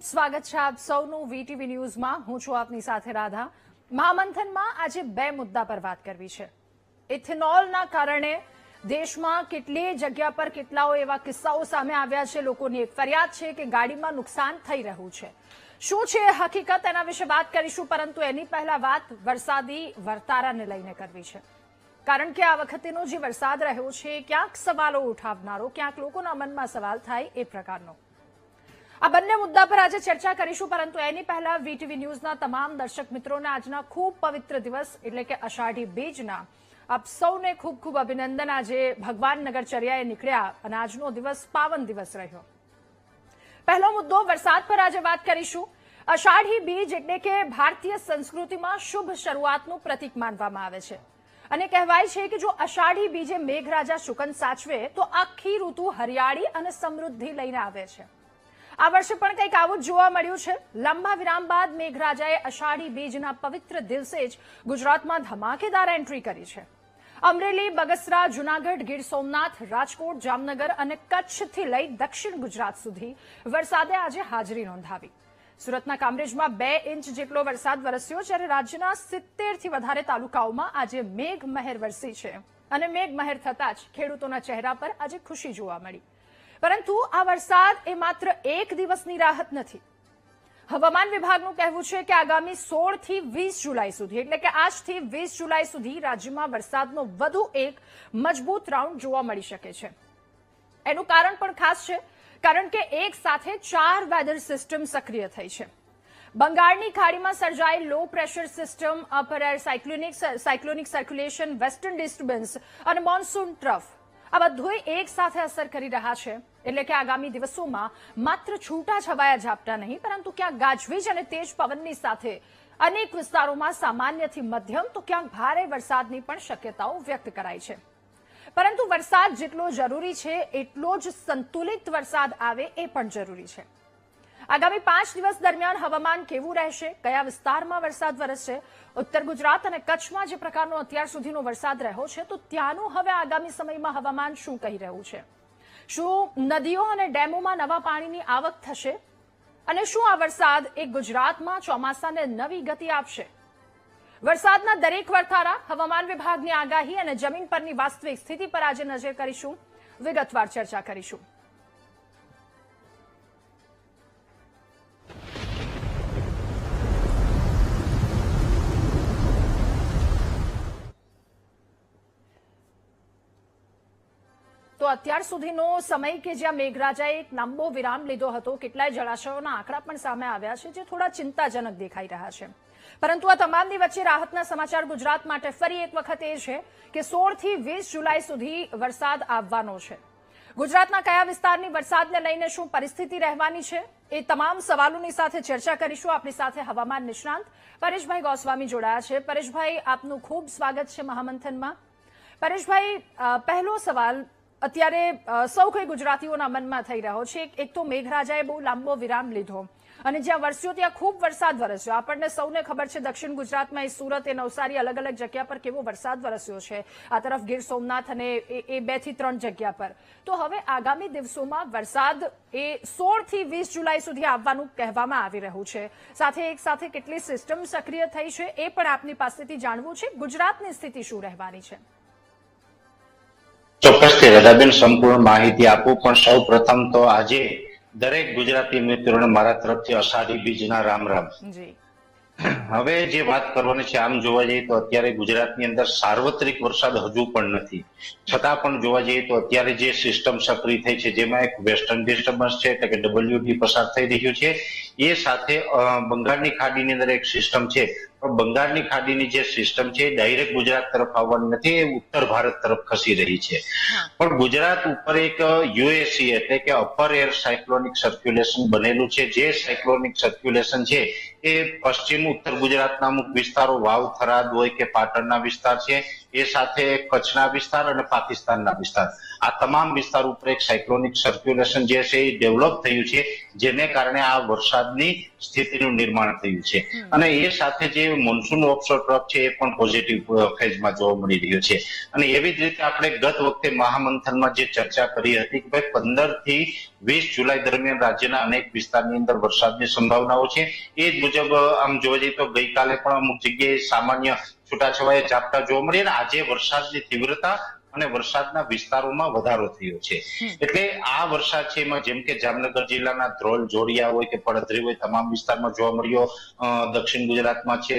સ્વાગત છે આપ સૌનું વીટીવી ન્યૂઝમાં। હું છું આપની સાથે રાધા। મહામંથનમાં આજે બે મુદ્દા પર વાત કરવી છે। ઇથેનોલના કારણે દેશમાં કેટલી જગ્યા પર કેટલાઓ એવા કિસ્સાઓ સામે આવ્યા છે। લોકોની એક ફરિયાદ છે કે ગાડીમાં નુકસાન થઈ રહ્યું છે। શું છે હકીકત, એના વિશે વાત કરીશું, પરંતુ એની પહેલા વાત વરસાદી વર્તારાને લઈને કરવી છે। કારણ કે આ વખતેનો જે વરસાદ રહ્યો છે ક્યાંક સવાલો ઉઠાવનારો, ક્યાંક લોકોના મનમાં સવાલ થાય એ પ્રકારનો। આ બંને મુદ્દા પર આજે ચર્ચા કરીશું, પરંતુ એની પહેલા વીટીવી ન્યૂઝના તમામ દર્શક મિત્રોને આજના ખૂબ પવિત્ર દિવસ એટલે કે અષાઢી બીજના આપ સૌને ખૂબ ખૂબ અભિનંદન। આજે ભગવાન નગરચર્યાએ નીકળ્યા અને આજનો દિવસ પાવન દિવસ રહ્યો। પહેલો મુદ્દો વરસાદ પર આજે વાત કરીશું। અષાઢી બીજ એટલે કે ભારતીય સંસ્કૃતિમાં શુભ શરૂઆતનું પ્રતીક માનવામાં આવે છે અને કહેવાય છે કે જો અષાઢી બીજે મેઘરાજા શુકન સાચવે તો આખી ઋતુ હરિયાળી અને સમૃદ્ધિ લઈને આવે છે। આ વર્ષે પણ કંઈક આવું જ જોવા મળ્યું છે। લાંબા વિરામ બાદ મેઘરાજાએ અષાઢી બીજના પવિત્ર દિવસે જ ગુજરાતમાં ધમાકેદાર એન્ટ્રી કરી છે। અમરેલી, બગસરા, જૂનાગઢ, ગીર સોમનાથ, રાજકોટ, જામનગર અને કચ્છથી લઈ દક્ષિણ ગુજરાત સુધી વરસાદે આજે હાજરી નોંધાવી। સુરતના કામરેજમાં 2 ઇંચ જેટલો વરસાદ વરસ્યો, જ્યારે રાજ્યના 70થી વધારે તાલુકાઓમાં આજે મેઘમહેર વરસી છે અને મેઘમહેર થતાં જ ખેડૂતોના ચહેરા પર આજે ખુશી જોવા મળી। પરંતુ આ વરસાદ એ માત્ર એક દિવસની રાહત નથી। હવામાન વિભાગનું કહેવું છે કે આગામી 16 થી 20 જુલાઈ સુધી એટલે કે આજથી 20 જુલાઈ સુધી રાજ્યમાં વરસાદનો વધુ એક મજબૂત રાઉન્ડ જોવા મળી શકે છે। એનું કારણ પણ ખાસ છે, કારણ કે એક સાથે 4 વેધર સિસ્ટમ સક્રિય થઈ છે। બંગાળની ખાડીમાં સર્જાયેલ low pressure system, upper air cyclonic circulation, western disturbance અને મોન્સૂન ટ્રફ આ બધું એક સાથે અસર કરી રહ્યા છે। એટલે કે આગામી દિવસોમાં માત્ર છૂટા છવાયા ઝાપટા નહીં, પરંતુ ક્યાંક ગાજવીજ અને તેજ પવનની સાથે અનેક વિસ્તારોમાં સામાન્યથી મધ્યમ તો ક્યાંક ભારે વરસાદની પણ શક્યતાઓ વ્યક્ત કરાઈ છે। પરંતુ વરસાદ જેટલો જરૂરી છે એટલો જ સંતુલિત વરસાદ આવે એ પણ જરૂરી છે। આગામી 5 દિવસ દરમિયાન હવામાન કેવું રહેશે, કયા વિસ્તારમાં વરસાદ વરસશે, ઉત્તર ગુજરાત અને કચ્છમાં જે પ્રકારનો અત્યાર સુધીનો વરસાદ રહ્યો છે તો ત્યાંનું હવે આગામી સમયમાં હવામાન શું કહી રહ્યું છે? શું નદીઓ અને ડેમોમાં નવા પાણીની આવક થશે અને શું આ વરસાદ એ ગુજરાતમાં ચોમાસાને નવી ગતિ આપશે? વરસાદના દરેક વર્તારા, હવામાન વિભાગની આગાહી અને જમીન પરની વાસ્તવિક સ્થિતિ પર આજે નજર કરીશું, વિગતવાર ચર્ચા કરીશું। તો અત્યાર સુધીનો સમય કે જ્યાં મેઘરાજાએ એક લાંબો વિરામ લીધો હતો, કેટલાય જળાશયોના આંકડા પણ સામે આવ્યા છે જે થોડા ચિંતાજનક દેખાઈ રહ્યા છે। પરંતુ આ તમામની વચ્ચે રાહતના સમાચાર ગુજરાત માટે ફરી એક વખત એ છે કે 16 થી 20 જુલાઈ સુધી વરસાદ આવવાનો છે। ગુજરાતના કયા વિસ્તારની વરસાદને લઈને શું પરિસ્થિતિ રહેવાની છે એ તમામ સવાલોની સાથે ચર્ચા કરીશું। આપણી સાથે હવામાન નિષ્ણાંત પરેશભાઈ ગોસ્વામી જોડાયા છે। પરેશભાઈ, આપનું ખૂબ સ્વાગત છે મહામંથનમાં। પરેશભાઈ, પહેલો સવાલ અત્યારે સૌ કોઈ ગુજરાતીઓના મનમાં થઈ રહ્યો છે। એક તો મેઘરાજાએ બહુ લાંબો વિરામ લીધો અને જ્યાં વરસ્યો ત્યાં ખૂબ વરસાદ વરસ્યો। આપણને સૌને ખબર છે દક્ષિણ ગુજરાતમાં સુરત, નવસારી, અલગ અલગ જગ્યા પર કેવો વરસાદ વરસ્યો છે। આ તરફ ગીર સોમનાથ અને એ 2 થી 3 જગ્યા પર। તો હવે આગામી દિવસોમાં વરસાદ એ 16 થી 20 જુલાઈ સુધી આવવાનું કહેવામાં આવી રહ્યું છે। સાથે એક સાથે કેટલી સિસ્ટમ સક્રિય થઈ છે એ પણ આપની પાસેથી જાણવું છે। ગુજરાતની સ્થિતિ શું રહેવાની છે? ચોક્કસથી રજાબેન સંપૂર્ણ માહિતી આપું, પણ સૌ પ્રથમ તો આજે દરેક ગુજરાતી મિત્રોને મારા તરફથી અષાઢી બીજના રામ રામ। હવે જે વાત કરવાની છે, આમ જોવા જઈએ તો અત્યારે ગુજરાતની અંદર સાર્વત્રિક વરસાદ હજુ પણ નથી, છતાં પણ જોવા જઈએ તો અત્યારે જે સિસ્ટમ સક્રિય થઈ છે જેમાં એક વેસ્ટર્ન ડિસ્ટર્બન્સ છે એટલે કે WD પસાર થઈ રહ્યું છે, એ સાથે બંગાળની ખાડીની અંદર એક સિસ્ટમ છે। બંગાળની ખાડીની જે સિસ્ટમ છે ડાયરેક્ટ ગુજરાત તરફ આવવાની નથી, એ ઉત્તર ભારત તરફ ખસી રહી છે। પણ ગુજરાત ઉપર એક યુએસી એટલે કે અપર એર સાયક્લોનિક સર્ક્યુલેશન બનેલું છે। જે સાયક્લોનિક સર્ક્યુલેશન છે એ પશ્ચિમ ઉત્તર ગુજરાતના અમુક વિસ્તારો, વાવ, થરાદ હોય કે પાટણના વિસ્તાર છે, એ સાથે કચ્છના વિસ્તાર અને પાકિસ્તાનના વિસ્તાર, આ તમામ વિસ્તાર ઉપર એક સાયક્લોનિક સર્ક્યુલેશન જે છે એ ડેવલપ થયું છે, જેને કારણે આ વરસાદની સ્થિતિનું નિર્માણ થયું છે. અને એ સાથે જે મોન્સૂન ઓફશોર ટ્રફ છે એ પણ પોઝિટિવ ફેઝમાં જોવા મળી રહ્યો છે. અને એવી જ રીતે આપણે ગત વખતે મહામંથનમાં જે ચર્ચા કરી હતી કે ભાઈ 15 થી 20 જુલાઈ દરમિયાન રાજ્યના અનેક વિસ્તારની અંદર વરસાદની સંભાવનાઓ છે. એ જ મુજબ આમ જોવા જઈએ તો ગઈકાલે પણ અમુક જગ્યાએ સામાન્ય છૂટાછવાયા ઝાપટા જોવા મળ્યા અને આજે વરસાદની તીવ્રતા અને વરસાદના વિસ્તારોમાં વધારો થયો છે. એટલે આ વરસાદ છે એમાં જેમ કે જામનગર જિલ્લાના ધ્રોલ, જોડિયા હોય કે પડધરી હોય તમામ વિસ્તારમાં જોવા મળ્યો. દક્ષિણ ગુજરાતમાં છે,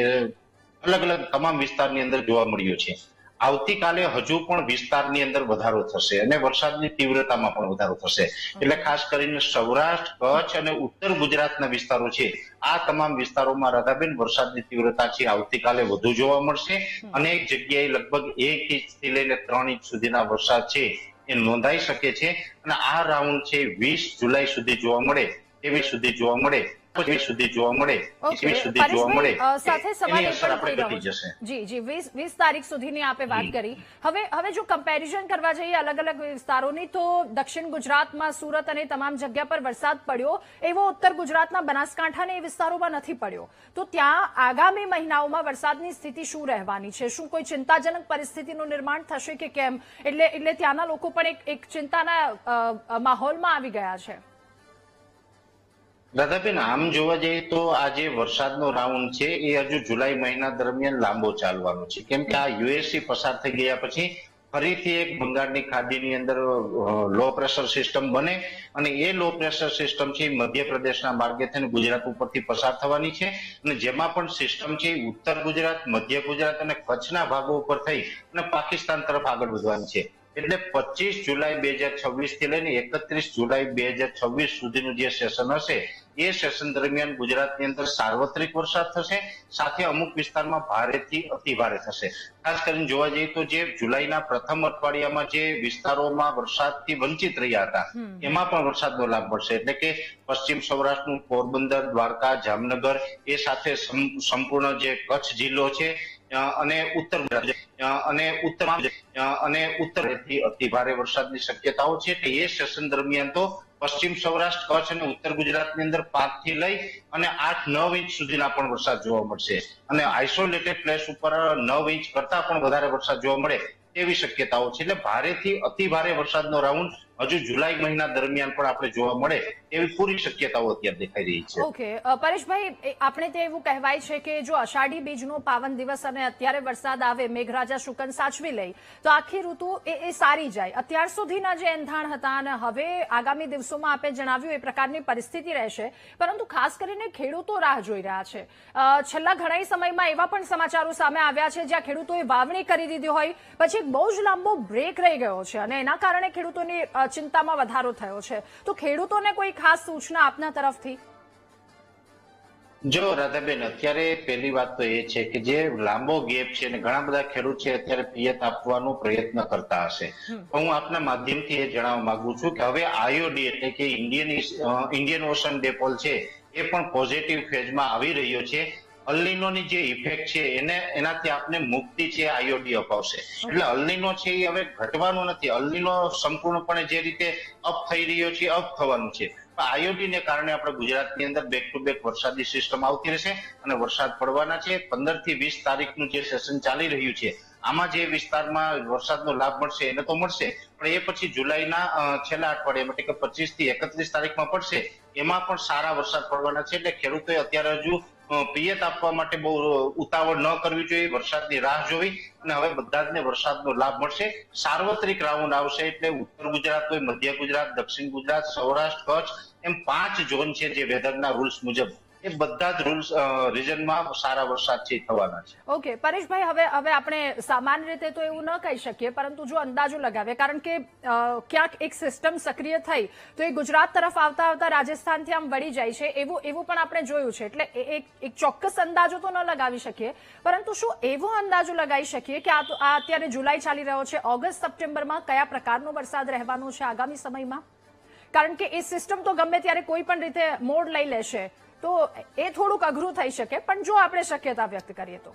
અલગ અલગ તમામ વિસ્તારની અંદર જોવા મળ્યો છે. આવતીકાલે હજુ પણ વિસ્તારની અંદર વધારો થશે અને વરસાદની તીવ્રતામાં પણ વધારો થશે. એટલે ખાસ કરીને સૌરાષ્ટ્ર, કચ્છ અને ઉત્તર ગુજરાતના વિસ્તારો છે આ તમામ વિસ્તારોમાં રાધાબેન વરસાદની તીવ્રતા છે આવતીકાલે વધુ જોવા મળશે. અનેક જગ્યાએ લગભગ 1 ઇંચથી લઈને 3 ઇંચ સુધીના વરસાદ છે એ નોંધાઈ શકે છે. અને આ રાઉન્ડ છે 20 જુલાઈ સુધી જોવા મળે, 23 સુધી જોવા મળે, 25 સુધી જોવા મળે, 21 સુધી જોવા મળે. સાથે સવાલ એની એ અસર પણ આપણે થઈ રહ્યો ઘટી છે. જશે. જી 20 તારીખ સુધીની આપે વાત કરી. હવે જો કમ્પેરિઝન કરવા જઈએ અલગ અલગ વિસ્તારોની તો દક્ષિણ ગુજરાતમાં સુરત અને તમામ જગ્યા પર વરસાદ પડ્યો એવો ઉત્તર ગુજરાતના બનાસકાંઠા અને એ વિસ્તારોમાં નથી પડ્યો. તો ત્યાં આગામી મહિનાઓમાં વરસાદની સ્થિતિ શું રહેવાની છે? શું કોઈ ચિંતાજનક પરિસ્થિતિનું નિર્માણ થશે કે કેમ? એટલે ત્યાંના લોકો પણ એક ચિંતાના માહોલમાં આવી ગયા છે. દાદાબેન, આમ જોવા જઈએ તો આ જે વરસાદનો રાઉન્ડ છે એ હજુ જુલાઈ મહિના દરમિયાન લાંબો ચાલવાનો છે. કેમ કે આ યુએસસી પસાર થઈ ગયા પછી ફરીથી એક બંગાળની ખાડીની અંદર લો પ્રેશર સિસ્ટમ બને અને એ લો પ્રેશર સિસ્ટમ છે મધ્યપ્રદેશના માર્ગે થઈને ગુજરાત ઉપરથી પસાર થવાની છે. અને જેમાં પણ સિસ્ટમ છે ઉત્તર ગુજરાત, મધ્ય ગુજરાત અને કચ્છના ભાગો ઉપર થઈ અને પાકિસ્તાન તરફ આગળ વધવાની છે. એટલે 25 જુલાઈ 2026 થી લઈને 31 જુલાઈ 2026 સુધીનું જે સેશન હશે એ સેશન દરમિયાન ગુજરાતની અંદર સાર્વત્રિક વરસાદ થશે, સાથે અમુક વિસ્તારમાં ભારેથી અતિ ભારે થશે. ખાસ કરીને જોવા જઈએ તો જે જુલાઈના પ્રથમ અઠવાડિયામાં જે વિસ્તારોમાં વરસાદથી વંચિત રહ્યા હતા એમાં પણ વરસાદનો લાભ મળશે. એટલે કે પશ્ચિમ સૌરાષ્ટ્રનું પોરબંદર, દ્વારકા, જામનગર એ સાથે સંપૂર્ણ જે કચ્છ જિલ્લો છે અને ઉત્તર ઉત્તરથી અતિ ભારે વરસાદની શક્યતાઓ છે. એ સેશન દરમિયાન તો પશ્ચિમ સૌરાષ્ટ્ર, કચ્છ અને ઉત્તર ગુજરાતની અંદર 5 થી લઈ અને 8-9 ઇંચ સુધીના પણ વરસાદ જોવા મળશે. અને આઇસોલેટેડ પ્લેસ ઉપર 9 ઇંચ કરતા પણ વધારે વરસાદ જોવા મળે તેવી શક્યતાઓ છે. એટલે ભારેથી અતિ ભારે વરસાદનો રાઉન્ડ હજુ જુલાઈ મહિના દરમિયાન પણ આપણે જોવા મળે એવી પૂરી શક્યતાઓ અત્યારે દેખાઈ રહી છે. ઓકે પરેશભાઈ, આપણે તે એવું કહેવાય છે કે જો અષાઢી બીજનો પાવન દિવસ અને અત્યારે વરસાદ આવે, મેઘરાજા શુકન સાચવી લે તો આખી ઋતુ એ સારી જાય. અત્યાર સુધીના જે એંધાણ હતા અને હવે આગામી દિવસોમાં આપે જણાવ્યું એ પ્રકારની પરિસ્થિતિ રહેશે, પરંતુ ખાસ કરીને ખેડૂતો રાહ જોઈ રહ્યા છે. છેલ્લા ઘણા સમયમાં એવા પણ સમાચારો સામે આવ્યા છે જ્યાં ખેડૂતોએ વાવણી કરી દીધી હોય પછી એક બહુ જ લાંબો બ્રેક રહી ગયો છે અને એના કારણે ખેડૂતોની ચિંતામાં વધારો થયો છે. તો ખેડૂતોને કોઈ ખાસ સૂચના આપના તરફથી? જો રાધાબેન, અત્યારે પહેલી વાત તો એ છે કે જે લાંબો ગેપ છે અને ઘણા બધા ખેડૂત છે અત્યારે પિયત આપવાનો પ્રયત્ન કરતા હશે. હું આપના માધ્યમથી એ જણાવવા માંગુ છું કે હવે આઈઓડી એટલે કે ઇન્ડિયન ઓશન ડિપોલ છે એ પણ પોઝિટિવ ફેઝમાં આવી રહ્યો છે. અલ્નીનોની જે ઇફેક્ટ છે એનાથી આપને મુક્તિ છે આઈઓડી અપાવશે. એટલે અલ્નીનો છે એ હવે ઘટવાનો નથી. અલ્નીનો સંપૂર્ણપણે જે રીતે અપ થઈ રહ્યો છે અપ થવાનું છે. આઈઓડી ને કારણે આપણે ગુજરાતની અંદર બેક ટુ બેક વરસાદી સિસ્ટમ આવતી રહેશે અને વરસાદ પડવાના છે. 15 થી 20 તારીખનું જે સેશન ચાલી રહ્યું છે આમાં જે વિસ્તારમાં વરસાદનો લાભ મળશે એને તો મળશે, પણ એ પછી જુલાઈના છેલ્લા અઠવાડિયામાં એટલે કે 25 થી 31 તારીખમાં પડશે એમાં પણ સારા વરસાદ પડવાના છે. એટલે ખેડૂતોએ અત્યારે હજુ પિયત આપવા માટે બહુ ઉતાવળ ન કરવી જોઈએ, વરસાદની રાહ જોવી અને હવે બધા જ ને વરસાદનો લાભ મળશે. સાર્વત્રિક રાઉન્ડ આવશે એટલે ઉત્તર ગુજરાત હોય, મધ્ય ગુજરાત, દક્ષિણ ગુજરાત, સૌરાષ્ટ્ર, કચ્છ એમ 5 ઝોન છે જે વેધરના રૂલ્સ મુજબ એ બધા જ રૂલ્સ રીજનમાં સારા વરસાદ છે થવાના છે. ઓકે પરેશભાઈ, હવે આપણે સામાન્ય રીતે તો એવું ન કહી શકીએ, પરંતુ જો અંદાજો લગાવે, કારણ કે ક્યાંક એક સિસ્ટમ સક્રિય થઈ તો એ ગુજરાત તરફ આવતા આવતા રાજસ્થાનથી આમ વળી જાય છે એવું પણ આપણે જોયું છે. એટલે એક ચોક્કસ અંદાજો તો ન લગાવી શકીએ, પરંતુ શું એવો અંદાજો લગાવી શકીએ કે આ અત્યારે જુલાઈ ચાલી રહ્યો છે, ઓગસ્ટ સપ્ટેમ્બરમાં કયા પ્રકારનો વરસાદ રહેવાનો છે આગામી સમયમાં? કારણ કે એ સિસ્ટમ તો ગમે ત્યારે કોઈ પણ રીતે મોડ લઈ લેશે તો એ થોડુંક અઘરું થઈ શકે, પણ જો આપણે શક્યતા વ્યક્ત કરીએ તો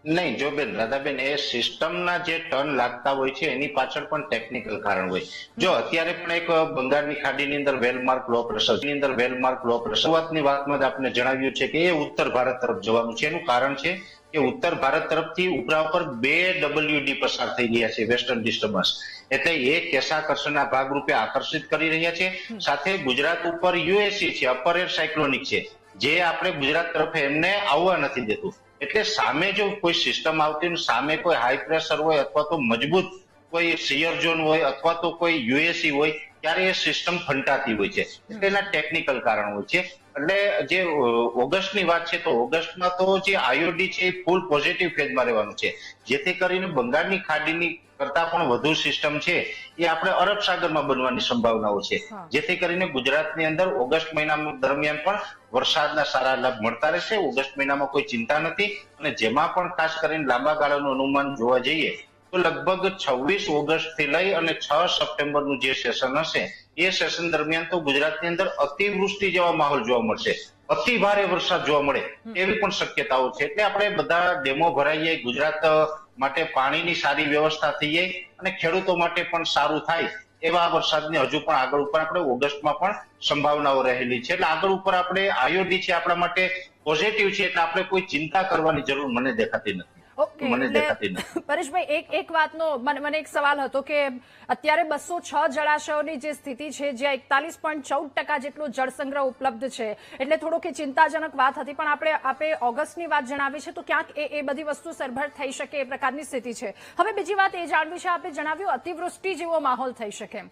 નહીં જો બેન રાધાબેન, એ સિસ્ટમના જે ટર્ન લાગતા હોય છે એની પાછળ પણ ટેકનિકલ કારણ હોય. જો અત્યારે પણ એક બંગાળની ખાડીની અંદર વેલમાર્ક લો પ્રેશર શરૂઆતની વાતમાં જ આપણે જણાવ્યું છે કે એ ઉત્તર ભારત તરફ જવાનું છે. એનું કારણ છે કે ઉત્તર ભારત તરફથી ઉપરા ઉપર 2 WD પસાર થઈ રહ્યા છે, વેસ્ટર્ન ડિસ્ટર્બન્સ. એટલે એ કેશાકર્ષણના ભાગરૂપે આકર્ષિત કરી રહ્યા છે. સાથે ગુજરાત ઉપર યુએસી છે, અપર એર સાયક્લોનિક છે, જે આપણે ગુજરાત તરફ એમને આવવા નથી દેતું. એટલે સામે જો કોઈ સિસ્ટમ આવતી, સામે કોઈ હાઈ પ્રેશર હોય અથવા તો મજબૂત કોઈ શિયર ઝોન હોય અથવા તો કોઈ યુએસી હોય, ત્યારે એ સિસ્ટમ ફંટાતી હોય છે. એટલે એના ટેકનિકલ કારણ હોય છે. એટલે જે ઓગસ્ટની વાત છે, તો ઓગસ્ટમાં તો જે આઈઓડી છે એ ફૂલ પોઝિટિવ ફેઝમાં રહેવાનું છે, જેથી કરીને બંગાળની ખાડીની કરતા પણ વધુ સિસ્ટમ છે એ આપણે અરબ સાગરમાં બનવાની સંભાવનાઓ છે, જેથી કરીને ગુજરાતની અંદર ઓગસ્ટ મહિના દરમિયાન પણ વરસાદના સારા લાભ મળતા રહેશે. ઓગસ્ટ મહિનામાં કોઈ ચિંતા નથી. અને જેમાં પણ ખાસ કરીને લાંબા ગાળાનું અનુમાન જોવા જઈએ તો લગભગ 26 ઓગસ્ટ થી લઈ અને 6 સપ્ટેમ્બરનું જે સેશન હશે, એ સેશન દરમિયાન તો ગુજરાતની અંદર અતિવૃષ્ટિ જેવા માહોલ જોવા મળશે, અતિ ભારે વરસાદ જોવા મળે એવી પણ શક્યતાઓ છે. એટલે આપણે બધા ડેમો ભરાઈએ, ગુજરાત માટે પાણીની સારી વ્યવસ્થા થઈ જાય અને ખેડૂતો માટે પણ સારું થાય એવા વરસાદની હજુ પણ આગળ ઉપર આપણે ઓગસ્ટમાં પણ સંભાવનાઓ રહેલી છે. એટલે આગળ ઉપર આપણે આઈઓડી છે આપણા માટે પોઝિટિવ છે, એટલે આપણે કોઈ ચિંતા કરવાની જરૂર મને દેખાતી નથી. ઓકે, પરેશભાઈ એક વાતનો મને એક સવાલ હતો કે અત્યારે 206 જળાશયોની જે સ્થિતિ છે, જ્યાં 41.14% જેટલો જળસંગ્રહ ઉપલબ્ધ છે, એટલે થોડો કે ચિંતાજનક વાત હતી. પણ આપણે ઓગસ્ટની વાત જણાવી છે, તો ક્યાંક એ બધી વસ્તુ સરભર થઈ શકે એ પ્રકારની સ્થિતિ છે. હવે બીજી વાત એ જાણવી છે, આપણે જણાવ્યું અતિવૃષ્ટિ જેવો માહોલ થઈ શકે.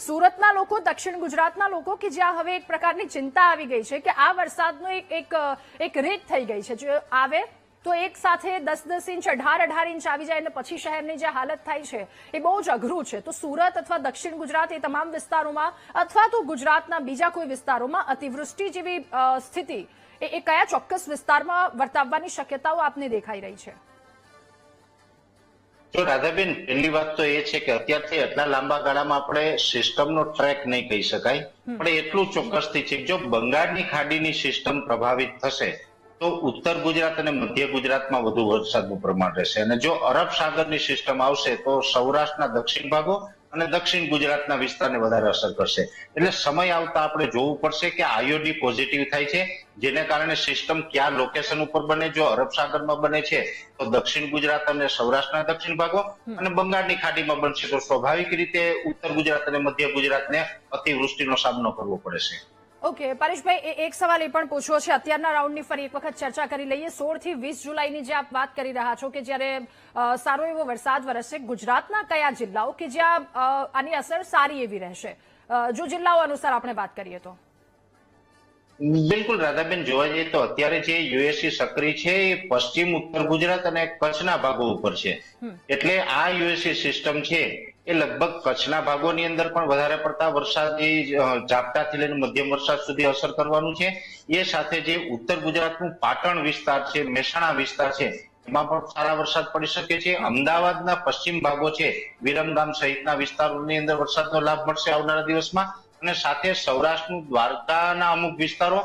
સુરતના લોકો, દક્ષિણ ગુજરાતના લોકો કે જ્યાં હવે એક પ્રકારની ચિંતા આવી ગઈ છે કે આ વરસાદનો એક રેત થઈ ગઈ છે, જો આવે તો એક સાથે 10-10 ઇંચ 18-18 ઇંચ આવી જાય અને પછી શહેરની જે હાલત થાય છે એ બહુ જ અઘરું છે. તો સુરત અથવા દક્ષિણ ગુજરાત એ તમામ વિસ્તારોમાં અથવા તો ગુજરાતના બીજા કોઈ વિસ્તારોમાં અતિવૃષ્ટિ જેવી સ્થિતિ એ કયા ચોક્કસ વિસ્તારમાં વર્તાવવાની શક્યતાઓ આપને દેખાઈ રહી છે? જો રાધાબેન, પહેલી વાત તો એ છે કે અત્યારથી એટલા લાંબા ગાળામાં આપણે સિસ્ટમનો ટ્રેક નહીં કહી શકાય, પણ એટલું ચોક્કસથી છે જો બંગાળની ખાડીની સિસ્ટમ પ્રભાવિત થશે તો ઉત્તર ગુજરાત અને મધ્ય ગુજરાતમાં વધુ વરસાદનું પ્રમાણ રહેશે. અને જો અરબ સાગરની સિસ્ટમ આવશે તો સૌરાષ્ટ્રના દક્ષિણ ભાગો અને દક્ષિણ ગુજરાતના વિસ્તારને વધારે અસર કરશે. એટલે સમય આવતા આપણે જોવું પડશે કે આઈઓડી પોઝિટિવ થાય છે, જેને કારણે સિસ્ટમ ક્યાં લોકેશન ઉપર બને. જો અરબ સાગરમાં બને છે તો દક્ષિણ ગુજરાત અને સૌરાષ્ટ્રના દક્ષિણ ભાગો, અને બંગાળની ખાડીમાં બનશે તો સ્વાભાવિક રીતે ઉત્તર ગુજરાત અને મધ્ય ગુજરાતને અતિવૃષ્ટિનો સામનો કરવો પડે છે. ઓકે પરેશભાઈ, એક સવાલ એ પણ પૂછવો છે. અત્યારના રાઉન્ડની ફરી એક વખત ચર્ચા કરી લઈએ. 16 થી 20 જુલાઈની જે આપ વાત કરી રહ્યા છો કે જ્યારે સારો એવો વરસાદ વરસશે, ગુજરાતના કયા જિલ્લાઓ કે જ્યાં આની અસર સારી એવી રહેશે, જો જિલ્લાઓ અનુસાર આપણે વાત કરીએ તો? બિલકુલ રાધાબેન, જોવા જઈએ તો અત્યારે જે યુએસી સક્રિય છે એ પશ્ચિમ ઉત્તર ગુજરાત અને કચ્છના ભાગો ઉપર છે. એટલે આ યુએસી સિસ્ટમ છે એ લગભગ કચ્છના ભાગોની અંદર પણ વધારે પડતા વરસાદની ઝાપટાથી લઈને મધ્યમ વરસાદ સુધી અસર કરવાનું છે. એ સાથે જે ઉત્તર ગુજરાતનું પાટણ વિસ્તાર છે, મહેસાણા વિસ્તાર છે, એમાં પણ સારા વરસાદ પડી શકે છે. અમદાવાદના પશ્ચિમ ભાગો છે, વિરમગામ સહિતના વિસ્તારોની અંદર વરસાદનો લાભ મળશે આવનારા દિવસમાં. અને સાથે સૌરાષ્ટ્રનું દ્વારકાના અમુક વિસ્તારો,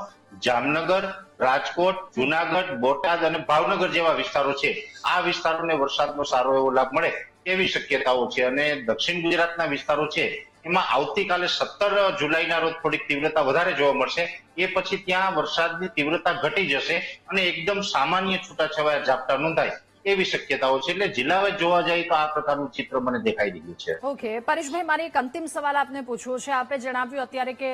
જામનગર, રાજકોટ, જુનાગઢ, બોટાદ અને ભાવનગર જેવા વિસ્તારો છે, આ વિસ્તારોને વરસાદનો સારો એવો લાભ મળે એવી શક્યતાઓ છે. અને દક્ષિણ ગુજરાતના વિસ્તારો છે એમાં આવતીકાલે 17 જુલાઈના રોજ થોડીક તીવ્રતા વધારે જોવા મળશે. એ પછી ત્યાં વરસાદની તીવ્રતા ઘટી જશે અને એકદમ સામાન્ય છૂટાછવાયા ઝાપટા નોંધાય એવી શક્યતાઓ છે. એટલે જિલ્લાવાઇઝ જોવા જાય તો આ પ્રકારનું ચિત્ર મને દેખાઈ રહ્યું છે. ઓકે પરેશભાઈ, મારી એક અંતિમ સવાલ આપને પૂછવો છે. આપે જણાવ્યું અત્યારે કે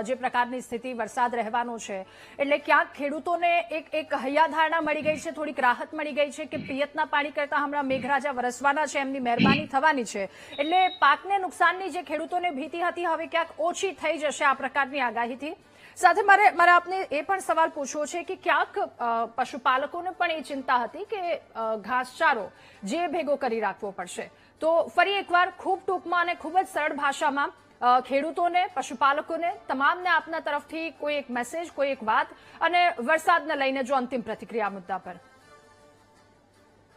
જે પ્રકારની સ્થિતિ વરસાદ રહેવાનો છે, એટલે ક્યાંક ખેડૂતોને એક હૈયાધારણા મળી ગઈ છે, થોડીક રાહત મળી ગઈ છે કે પિયતના પાણી કરતા હમણાં મેઘરાજા વરસવાના છે, એમની મહેરબાની થવાની છે, એટલે પાકને નુકસાનની જે ખેડૂતોને ભીતિ હતી હવે ક્યાંક ઓછી થઈ જશે આ પ્રકારની આગાહીથી. સાથે મારે આપને એ પણ સવાલ પૂછવો છે કે ક્યાંક પશુપાલકોને પણ એ ચિંતા હતી કે ઘાસચારો જે ભેગો કરી રાખવો પડશે. તો ફરી એકવાર ખૂબ ટૂંકમાં અને ખૂબ જ સરળ ભાષામાં ખેડૂતોને, પશુપાલકોને, તમામને આપના તરફથી કોઈ એક મેસેજ, કોઈ એક વાત અને વરસાદને લઈને જો અંતિમ પ્રતિક્રિયા મુદ્દા પર.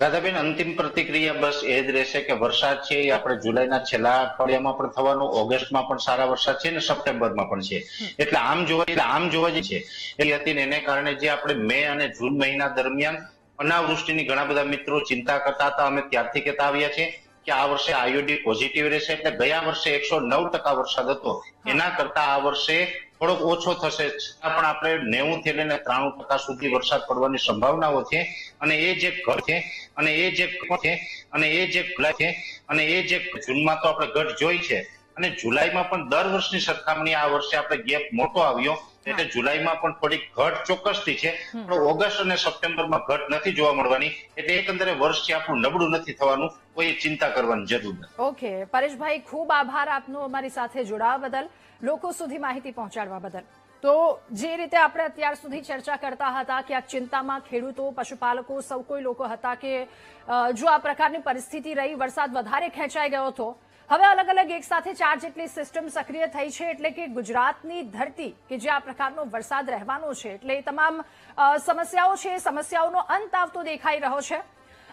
દાદાબેન, અંતિમ પ્રતિક્રિયા બસ એ જ રહેશે કે વરસાદ છે એ આપણે જુલાઈના છેલ્લા અઠવાડિયામાં પણ થવાનો, ઓગસ્ટમાં પણ સારા વરસાદ છે અને સપ્ટેમ્બરમાં પણ છે. એટલે આમ જોવા જે છે એ હતી ને એને કારણે જે આપણે મે અને જૂન મહિના દરમિયાન અનાવૃષ્ટિની ઘણા બધા મિત્રો ચિંતા કરતા હતા. અમે ત્યારથી કહેતા આવ્યા છે કે આ વર્ષે આઈઓડી પોઝિટિવ રહેશે, એટલે ગયા વર્ષે 109% વરસાદ હતો એના કરતા આ વર્ષે થોડોક ઓછો થશે, છતાં પણ આપણે 90 થી લઈને 93% સુધી વરસાદ પડવાની સંભાવનાઓ છે. અને એ જે ઘટ છે અને એ જે જુલાઈ છે અને એ જે જૂનમાં તો આપણે ઘટ જોઈ છે, અને જુલાઈમાં પણ દર વર્ષની સરખામણી આ વર્ષે આપણે ગેપ મોટો આવ્યો, એટલે જુલાઈમાં પણ થોડીક ઘટ ચોક્કસથી છે, પણ ઓગસ્ટ અને સપ્ટેમ્બરમાં ઘટ નથી જોવા મળવાની. એટલે એકંદરે વર્ષ છે આપણું નબળું નથી થવાનું, કોઈ ચિંતા કરવાની જરૂર નથી. ઓકે પરેશભાઈ, ખૂબ આભાર આપનો અમારી સાથે જોડાવા બદલ, લોકો સુધી માહિતી પહોંચાડવા બદલ. તો જે રીતે આપણે અત્યાર સુધી ચર્ચા કરતા હતા કે આ ચિંતામાં ખેડૂતો, પશુપાલકો, સૌ કોઈ લોકો હતા કે જો આ પ્રકારની પરિસ્થિતિ રહી, વરસાદ વધારે ખેંચાઈ ગયો હતો, હવે અલગ અલગ એક સાથે 4 જેટલી સિસ્ટમ સક્રિય થઈ છે, એટલે કે ગુજરાતની ધરતી કે જે આ પ્રકારનો વરસાદ રહેવાનો છે, એટલે એ તમામ સમસ્યાઓ છે, સમસ્યાઓનો અંત આવતો દેખાઈ રહ્યો છે.